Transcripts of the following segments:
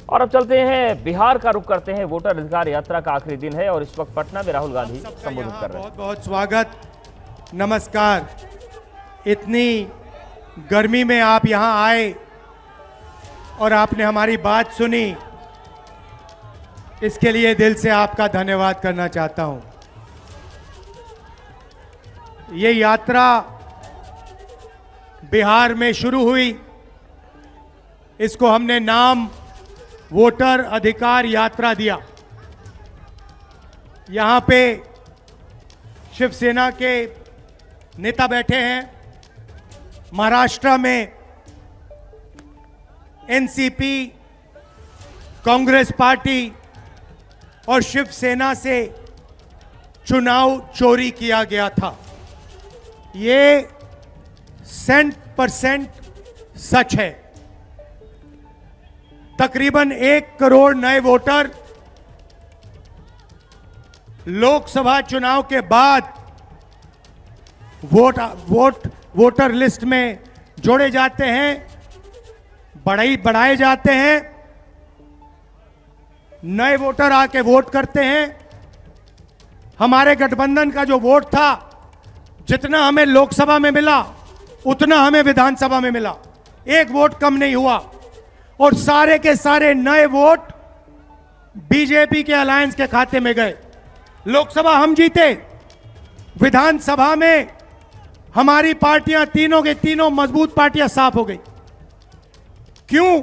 और अब चलते हैं बिहार का रुख करते हैं। वोटर अधिकार यात्रा का आखिरी दिन है और इस वक्त पटना में राहुल गांधी संबोधित कर रहे हैं। बहुत बहुत स्वागत, नमस्कार। इतनी गर्मी में आप यहां आए और आपने हमारी बात सुनी, इसके लिए दिल से आपका धन्यवाद करना चाहता हूं। ये यात्रा बिहार में शुरू हुई, इसको हमने नाम वोटर अधिकार यात्रा दिया। यहां पे शिवसेना के नेता बैठे हैं, महाराष्ट्र में एनसीपी, कांग्रेस पार्टी और शिवसेना से चुनाव चोरी किया गया था। ये 100% सच है। तकरीबन 1 करोड़ नए वोटर लोकसभा चुनाव के बाद वोटर लिस्ट में जोड़े जाते हैं, बढ़ाए जाते हैं। नए वोटर आके वोट करते हैं। हमारे गठबंधन का जो वोट था, जितना हमें लोकसभा में मिला उतना हमें विधानसभा में मिला, 1 वोट कम नहीं हुआ। और सारे के सारे नए वोट बीजेपी के अलायंस के खाते में गए। लोकसभा हम जीते, विधानसभा में हमारी पार्टियां तीनों के तीनों मजबूत पार्टियां साफ हो गई। क्यों?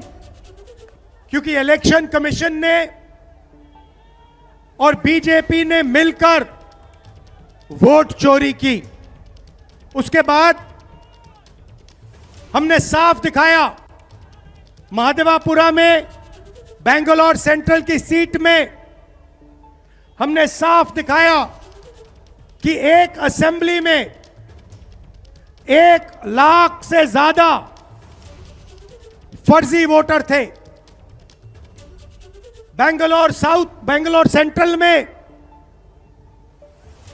क्योंकि इलेक्शन कमीशन ने और बीजेपी ने मिलकर वोट चोरी की। उसके बाद हमने साफ दिखाया, महादेवापुरा में बेंगलोर सेंट्रल की सीट में हमने साफ दिखाया कि एक असेंबली में 1 लाख से ज्यादा फर्जी वोटर थे। बेंगलोर सेंट्रल में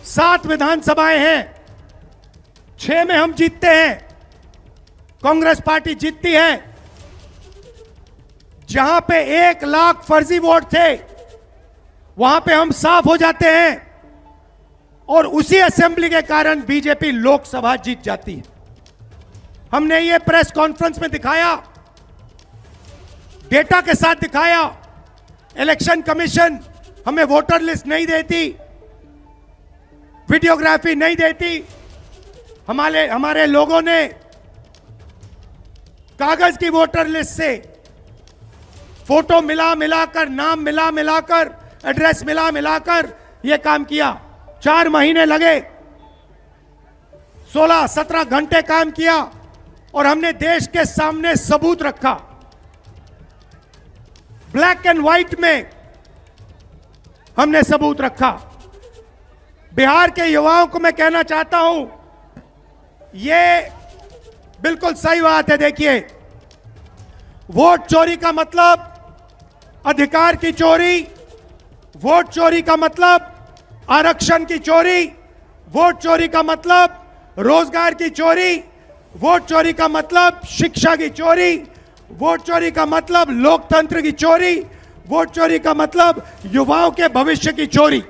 7 विधानसभाएं हैं, 6 में हम जीतते हैं, कांग्रेस पार्टी जीतती है। जहां पे 1 लाख फर्जी वोट थे, वहां पे हम साफ हो जाते हैं और उसी असेंबली के कारण बीजेपी लोकसभा जीत जाती है। हमने ये प्रेस कॉन्फ्रेंस में दिखाया, डेटा के साथ दिखाया। इलेक्शन कमीशन हमें वोटर लिस्ट नहीं देती, वीडियोग्राफी नहीं देती। हमारे लोगों ने कागज की वोटर लिस्ट से फोटो मिलाकर, नाम मिलाकर, एड्रेस मिलाकर यह काम किया। 4 महीने लगे, 16-17 घंटे काम किया और हमने देश के सामने सबूत रखा। ब्लैक एंड व्हाइट में हमने सबूत रखा। बिहार के युवाओं को मैं कहना चाहता हूं, यह बिल्कुल सही बात है। देखिए, वोट चोरी का मतलब अधिकार की चोरी, वोट चोरी का मतलब आरक्षण की चोरी, वोट चोरी का मतलब रोजगार की चोरी, वोट चोरी का मतलब शिक्षा की चोरी, वोट चोरी का मतलब लोकतंत्र की चोरी, वोट चोरी का मतलब युवाओं के भविष्य की चोरी।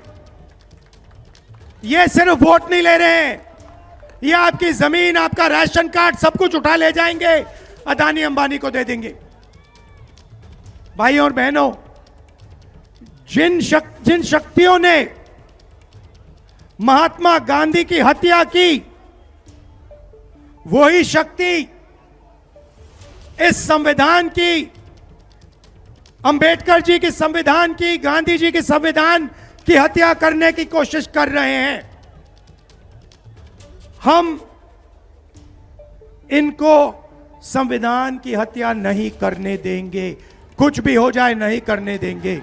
ये सिर्फ वोट नहीं ले रहे हैं, ये आपकी जमीन, आपका राशन कार्ड, सब कुछ उठा ले जाएंगे, अदानी अंबानी को दे देंगे। भाइयों और बहनों, जिन शक्तियों ने महात्मा गांधी की हत्या की, वही शक्ति इस संविधान की, अंबेडकर जी की संविधान की, गांधी जी की संविधान की हत्या करने की कोशिश कर रहे हैं। हम इनको संविधान की हत्या नहीं करने देंगे, कुछ भी हो जाए नहीं करने देंगे।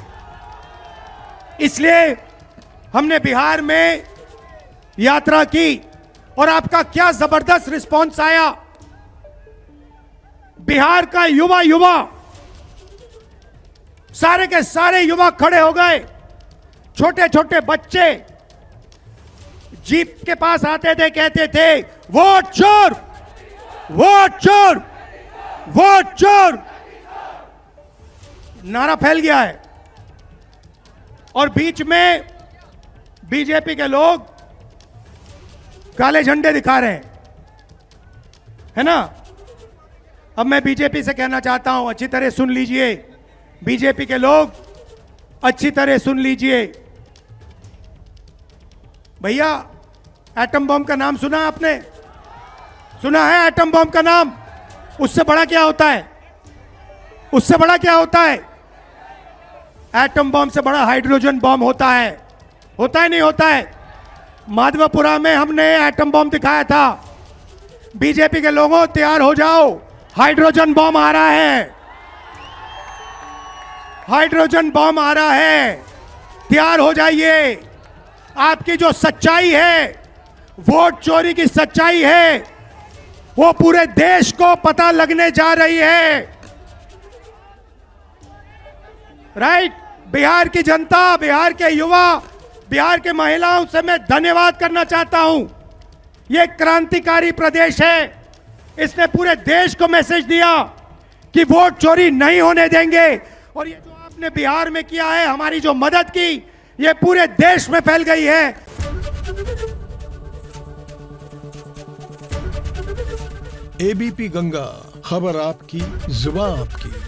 इसलिए हमने बिहार में यात्रा की और आपका क्या जबरदस्त रिस्पांस आया। बिहार का युवा सारे के सारे युवा खड़े हो गए। छोटे छोटे बच्चे जीप के पास आते थे, कहते थे वोट चोर, वोट चोर, वोट चोर। नारा फैल गया है और बीच में बीजेपी के लोग काले झंडे दिखा रहे हैं, है ना। अब मैं बीजेपी से कहना चाहता हूं, अच्छी तरह सुन लीजिए, बीजेपी के लोग अच्छी तरह सुन लीजिए। भैया, एटम बम का नाम सुना आपने? सुना है एटम बम का नाम? उससे बड़ा क्या होता है? उससे बड़ा क्या होता है? एटम बम से बड़ा हाइड्रोजन बम होता है। होता है नहीं होता है? माधवपुरा में हमने एटम बम दिखाया था। बीजेपी के लोगों, तैयार हो जाओ, हाइड्रोजन बम आ रहा है। हाइड्रोजन बम आ रहा है, तैयार हो जाइए। आपकी जो सच्चाई है, वोट चोरी की सच्चाई है, वो पूरे देश को पता लगने जा रही है। राइट? बिहार की जनता, बिहार के युवा, बिहार के महिलाओं से मैं धन्यवाद करना चाहता हूं। ये क्रांतिकारी प्रदेश है, इसने पूरे देश को मैसेज दिया कि वोट चोरी नहीं होने देंगे। और ये जो आपने बिहार में किया है, हमारी जो मदद की, ये पूरे देश में फैल गई है। एबीपी गंगा, खबर आपकी, जुबान आपकी।